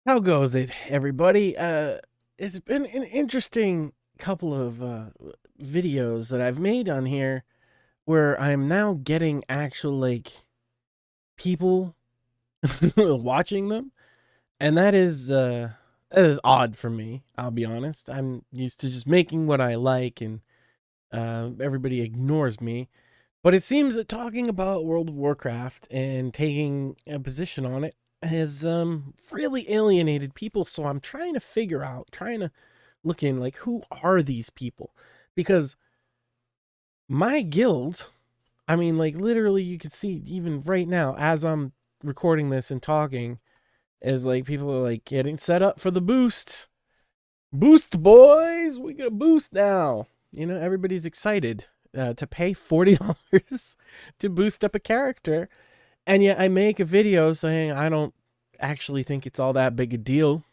How goes it, everybody? It's been an interesting couple of videos that I've made on here where I'm now getting actual people watching them, and that is odd for me. I'll be honest. I'm used to just making what I like, and everybody ignores me. But it seems that talking about World of Warcraft and taking a position on it has really alienated people. So I'm trying to figure out, trying to look in, like, who are these people? Because my guild, I mean, like, literally, you could see even right now as I'm recording this and talking, is like people are like getting set up for the boost. Boost, boys! We got a boost now. Everybody's excited to pay $40 to boost up a character. And yet I make a video saying I don't actually think it's all that big a deal.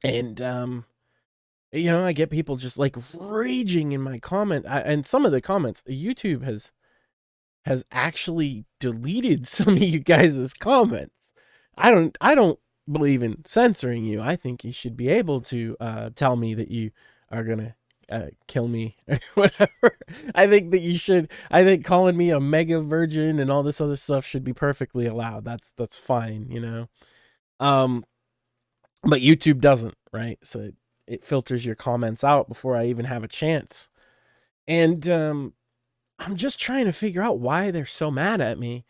And, I get people just like raging in my and some of the comments, YouTube has actually deleted some of you guys' comments. I don't believe in censoring you. I think you should be able to tell me that you are gonna kill me or whatever. I think that you should. I think calling me a mega virgin and all this other stuff should be perfectly allowed. That's fine. Um, but YouTube doesn't, right? So it filters your comments out before I even have a chance. And I'm just trying to figure out why they're so mad at me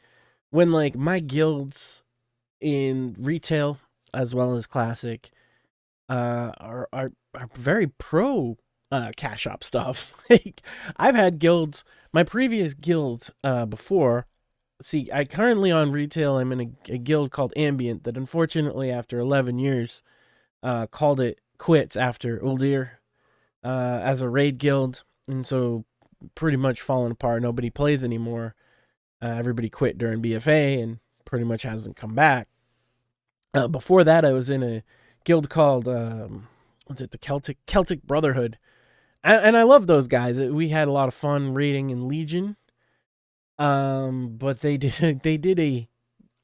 when like my guilds in retail as well as classic are very pro cash shop stuff. Like, I've had guilds, my previous guild before. See, I currently on retail. I'm in a guild called Ambient that unfortunately after 11 years called it quits after Uldir as a raid guild, and so pretty much falling apart. Nobody plays anymore. Everybody quit during BFA and pretty much hasn't come back. Before that, I was in a guild called what's it, the Celtic Brotherhood, and I love those guys. We had a lot of fun raiding in Legion. But they did a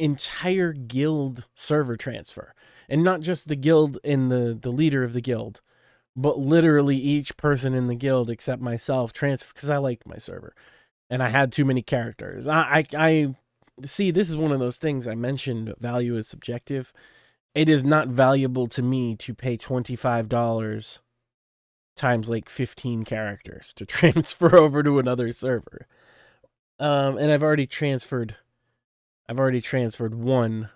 entire guild server transfer, and not just the guild and the leader of the guild, but literally each person in the guild except myself transfer because I liked my server and I had too many characters. I see, this is one of those things I mentioned. Value is subjective. It is not valuable to me to pay $25 times like 15 characters to transfer over to another server. And I've already transferred. One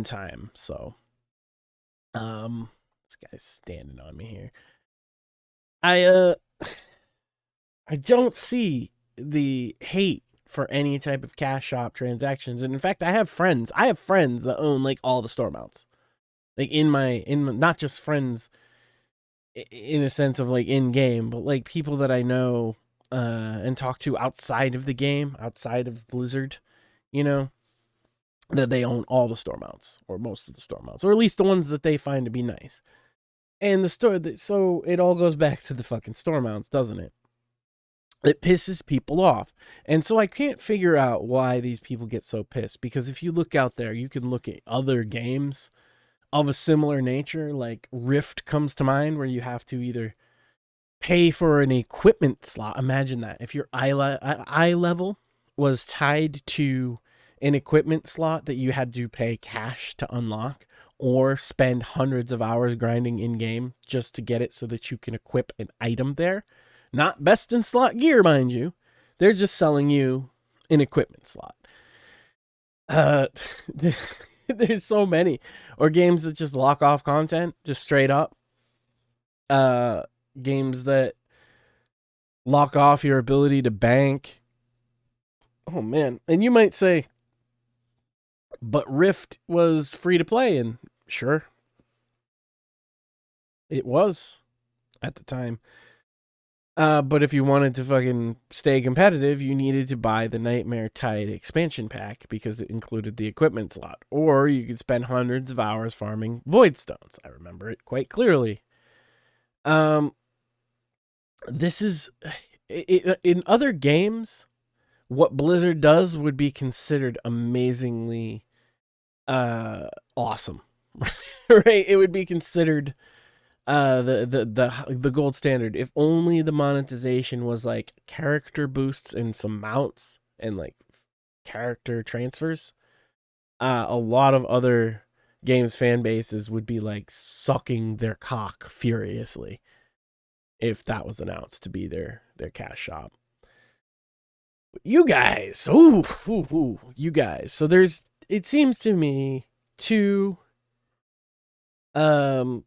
time. So, this guy's standing on me here. I I don't see the hate for any type of cash shop transactions. And in fact, I have friends. That own like all the store mounts. Like not just friends in a sense of like in game, but like people that I know and talk to outside of the game, outside of Blizzard, you know, that they own all the store mounts or most of the store mounts, or at least the ones that they find to be nice. And so it all goes back to the fucking store mounts, doesn't it? It pisses people off. And so I can't figure out why these people get so pissed, because if you look out there, you can look at other games of a similar nature, like Rift comes to mind, where you have to either pay for an equipment slot. Imagine that. If your eye level was tied to an equipment slot that you had to pay cash to unlock, or spend hundreds of hours grinding in game just to get it so that you can equip an item there. Not best in slot gear, mind you. They're just selling you an equipment slot. Uh, there's so many. Or games that just lock off content, just straight up. Games that lock off your ability to bank. Oh man. And you might say, but Rift was free to play, and sure, it was at the time. But if you wanted to fucking stay competitive, you needed to buy the Nightmare Tide expansion pack because it included the equipment slot. Or you could spend hundreds of hours farming void stones. I remember it quite clearly. This is in other games, what Blizzard does would be considered amazingly awesome. right? It would be considered the gold standard if only the monetization was like character boosts and some mounts and like character transfers. A lot of other games fan bases would be like sucking their cock furiously if that was announced to be their cash shop. You guys, you guys. So there's, it seems to me, two um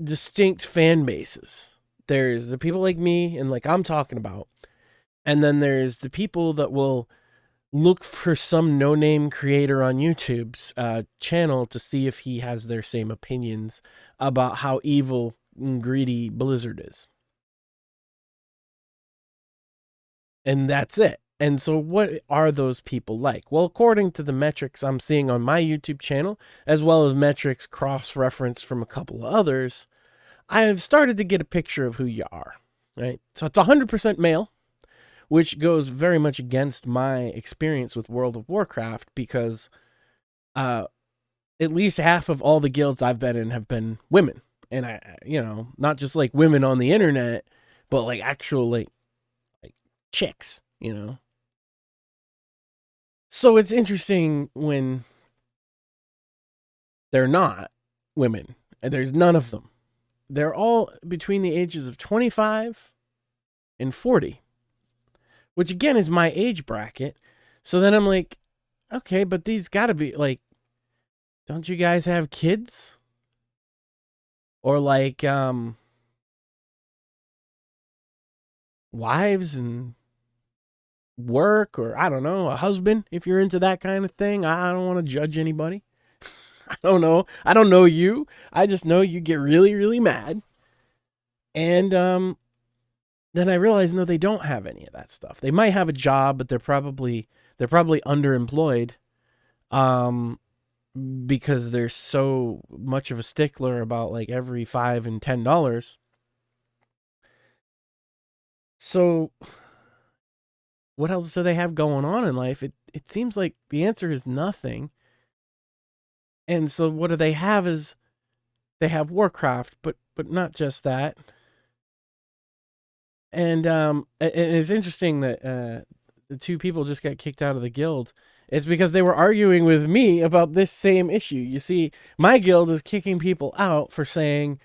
distinct fan bases. There's the people like me and like I'm talking about, and then there's the people that will look for some no-name creator on YouTube's channel to see if he has their same opinions about how evil and greedy Blizzard is. And that's it. And so what are those people like? Well, according to the metrics I'm seeing on my YouTube channel, as well as metrics cross-referenced from a couple of others, I have started to get a picture of who you are, right? So it's 100% male, which goes very much against my experience with World of Warcraft because at least half of all the guilds I've been in have been women. And not just like women on the internet, but like actual like chicks, So it's interesting when they're not women, and there's none of them. They're all between the ages of 25 and 40, which again is my age bracket. So then I'm like, okay, but these gotta be like, don't you guys have kids? Or like, wives and work, or I don't know, a husband, if you're into that kind of thing. I don't want to judge anybody. I don't know. I don't know you. I just know you get really, really mad. And then I realized, no, they don't have any of that stuff. They might have a job, but they're probably underemployed. Because they're so much of a stickler about like every $5 and $10. So what else do they have going on in life? It seems like the answer is nothing. And so what do they have is they have Warcraft, but not just that. And it's interesting that the two people just got kicked out of the guild. It's because they were arguing with me about this same issue. You see, my guild is kicking people out for saying,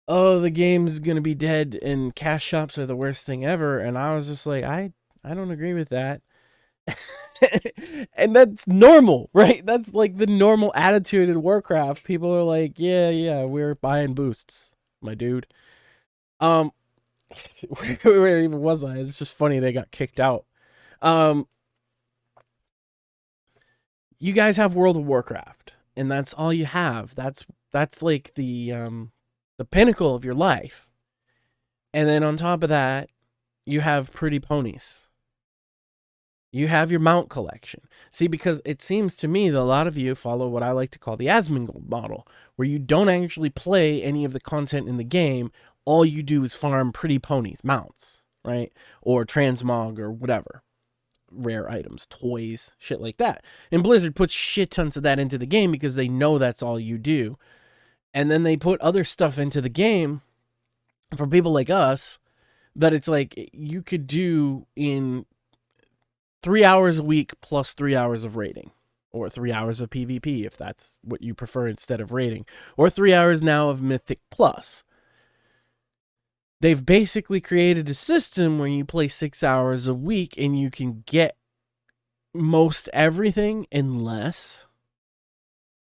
oh, the game's going to be dead and cash shops are the worst thing ever. And I was just like, I don't agree with that. And that's normal, right? That's like the normal attitude in Warcraft. People are like, yeah, we're buying boosts, my dude. Where even was I? It's just funny they got kicked out. You guys have World of Warcraft, and that's all you have. That's like the pinnacle of your life. And then on top of that, you have pretty ponies. You have your mount collection. See, because it seems to me that a lot of you follow what I like to call the Asmongold model, where you don't actually play any of the content in the game. All you do is farm pretty ponies, mounts, right? Or transmog or whatever. Rare items, toys, shit like that. And Blizzard puts shit tons of that into the game because they know that's all you do. And then they put other stuff into the game for people like us that it's like you could do in 3 hours a week plus 3 hours of raiding, or 3 hours of PvP if that's what you prefer instead of raiding, or 3 hours now of Mythic Plus. They've basically created a system where you play 6 hours a week and you can get most everything unless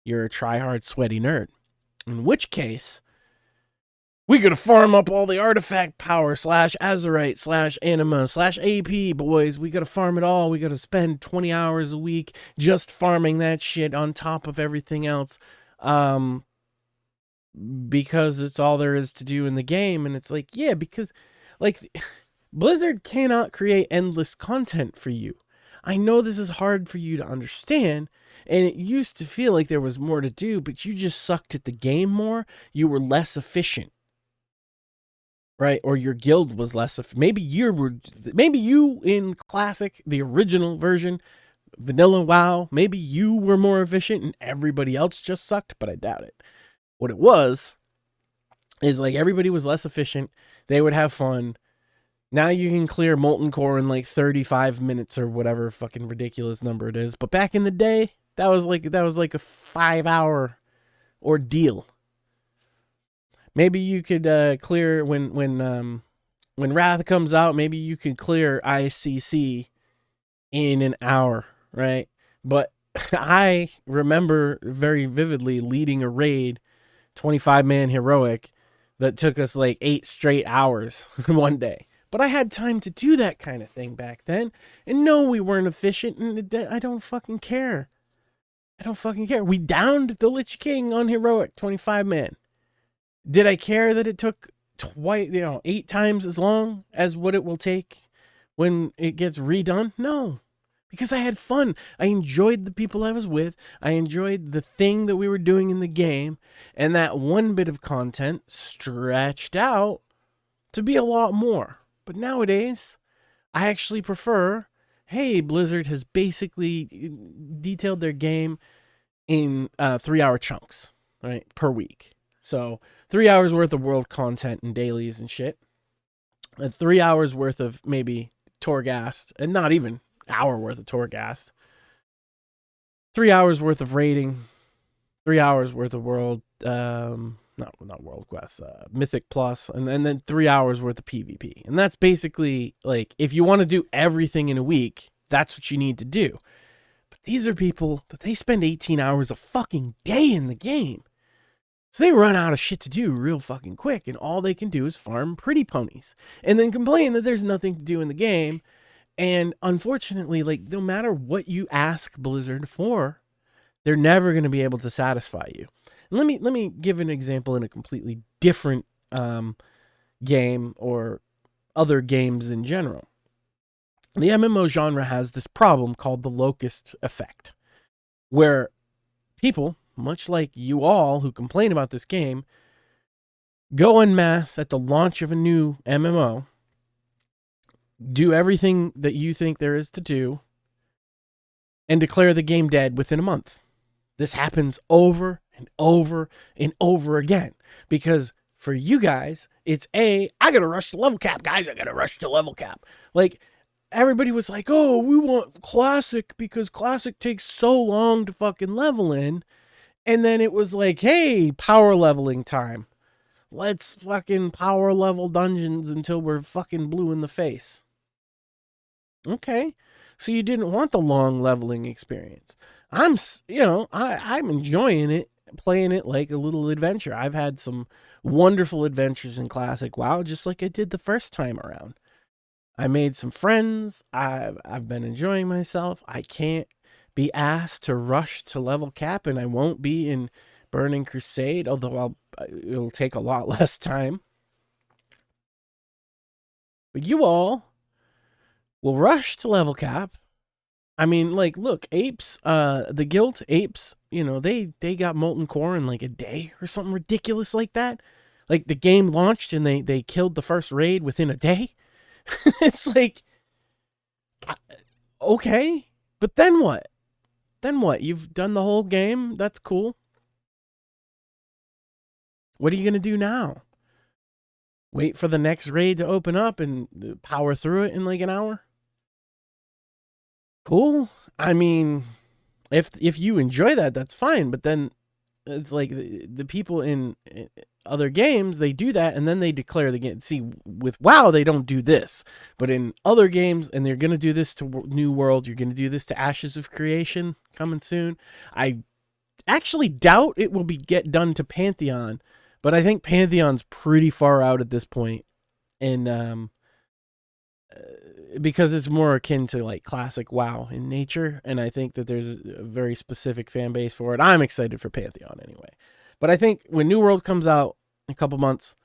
you're a try-hard, sweaty nerd. In which case, we gotta farm up all the artifact power / Azerite / anima / AP, boys. We gotta farm it all. We gotta spend 20 hours a week just farming that shit on top of everything else. Because it's all there is to do in the game. And it's like, yeah, because like Blizzard cannot create endless content for you. I know this is hard for you to understand, and it used to feel like there was more to do, but you just sucked at the game more. You were less efficient, right? Or your guild was less maybe you in Classic, the original version, vanilla WoW, maybe you were more efficient and everybody else just sucked, but I doubt it. What it was is like everybody was less efficient. They would have fun. Now you can clear Molten Core in like 35 minutes or whatever fucking ridiculous number it is. But back in the day, that was like a 5-hour ordeal. Maybe you could clear when Wrath comes out. Maybe you could clear ICC in an hour, right? But I remember very vividly leading a raid, 25-man heroic, that took us like 8 straight hours one day. But I had time to do that kind of thing back then. And no, we weren't efficient, and I don't fucking care. I don't fucking care. We downed the Lich King on heroic, 25-man. Did I care that it took 8 times as long as what it will take when it gets redone? No. Because I had fun. I enjoyed the people I was with. I enjoyed the thing that we were doing in the game. And that one bit of content stretched out to be a lot more. But nowadays, I actually prefer, hey, Blizzard has basically detailed their game in 3-hour chunks, right, per week. So 3 hours worth of world content and dailies and shit. And 3 hours worth of maybe Torghast, and not even hour worth of Torghast. 3 hours worth of raiding. 3 hours worth of world, not World Quest, Mythic Plus, and then 3 hours worth of PvP. And that's basically, like, if you want to do everything in a week, that's what you need to do. But these are people that they spend 18 hours a fucking day in the game. So they run out of shit to do real fucking quick, and all they can do is farm pretty ponies. And then complain that there's nothing to do in the game. And unfortunately, like, no matter what you ask Blizzard for, they're never going to be able to satisfy you. And let me give an example in a completely different game or other games in general. The MMO genre has this problem called the locust effect, where people, much like you all who complain about this game, go en masse at the launch of a new MMO, do everything that you think there is to do, and declare the game dead within a month. This happens over and over and over again. Because for you guys, it's I gotta rush to level cap, guys. I gotta rush to level cap. Like, everybody was like, oh, we want Classic because Classic takes so long to fucking level in. And then it was like, hey, power leveling time. Let's fucking power level dungeons until we're fucking blue in the face. Okay. So you didn't want the long leveling experience. I'm enjoying it, playing it like a little adventure. I've had some wonderful adventures in Classic WoW, just like I did the first time around. I made some friends. I've been enjoying myself. I can't be asked to rush to level cap, and I won't be in Burning Crusade, although it'll take a lot less time. But you all will rush to level cap. I mean, like, look, Apes, the Guild Apes, they got Molten Core in like a day or something ridiculous like that. Like, the game launched and they killed the first raid within a day. It's like, okay, but then what? Then what? You've done the whole game? That's cool. What are you going to do now? Wait for the next raid to open up and power through it in like an hour? Cool. I mean, if you enjoy that, that's fine. But then it's like the people in other games, they do that and then they declare the game. See, with WoW, they don't do this. But in other games, and they're going to do this to New World, you're going to do this to Ashes of Creation coming soon. I actually doubt it will get done to Pantheon, but I think Pantheon's pretty far out at this point. And because it's more akin to like classic WoW in nature, and I think that there's a very specific fan base for it. I'm excited for Pantheon anyway. But I think when New World comes out in a couple months,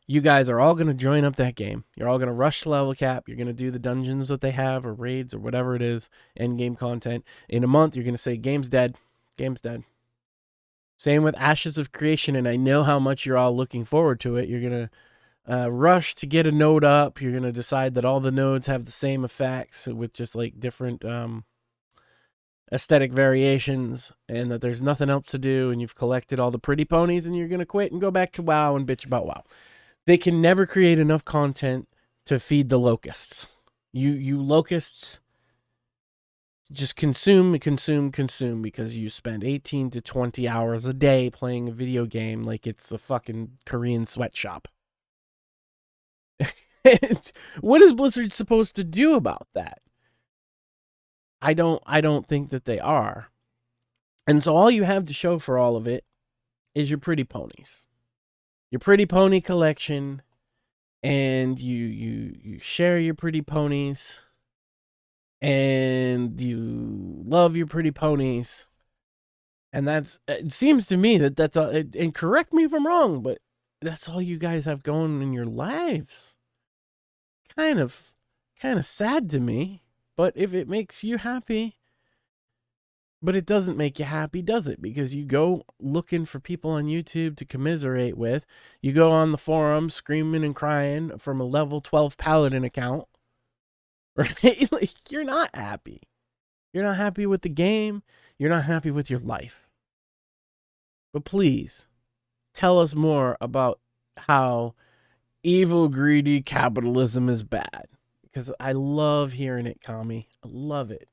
you guys are all going to join up that game. You're all going to rush to level cap. You're going to do the dungeons that they have or raids or whatever it is, end game content. In a month, you're going to say, game's dead. Game's dead. Same with Ashes of Creation, and I know how much you're all looking forward to it. You're going to rush to get a node up. You're going to decide that all the nodes have the same effects with just like different aesthetic variations and that there's nothing else to do and you've collected all the pretty ponies and you're going to quit and go back to WoW and bitch about WoW. They can never create enough content to feed the locusts. You locusts just consume because you spend 18 to 20 hours a day playing a video game like it's a fucking Korean sweatshop. And what is Blizzard supposed to do about that? I don't think that they are. And so all you have to show for all of it is your pretty ponies. Your pretty pony collection, and you share your pretty ponies, and you love your pretty ponies. And it seems to me that's all, and correct me if I'm wrong, but that's all you guys have going in your lives. Kind of sad to me, but if it makes you happy. But it doesn't make you happy, does it? Because you go looking for people on YouTube to commiserate with. You go on the forum screaming and crying from a level 12 paladin account. Right? Like, you're not happy. You're not happy with the game. You're not happy with your life. But please, tell us more about how evil, greedy capitalism is bad. Because I love hearing it, Kami. I love it.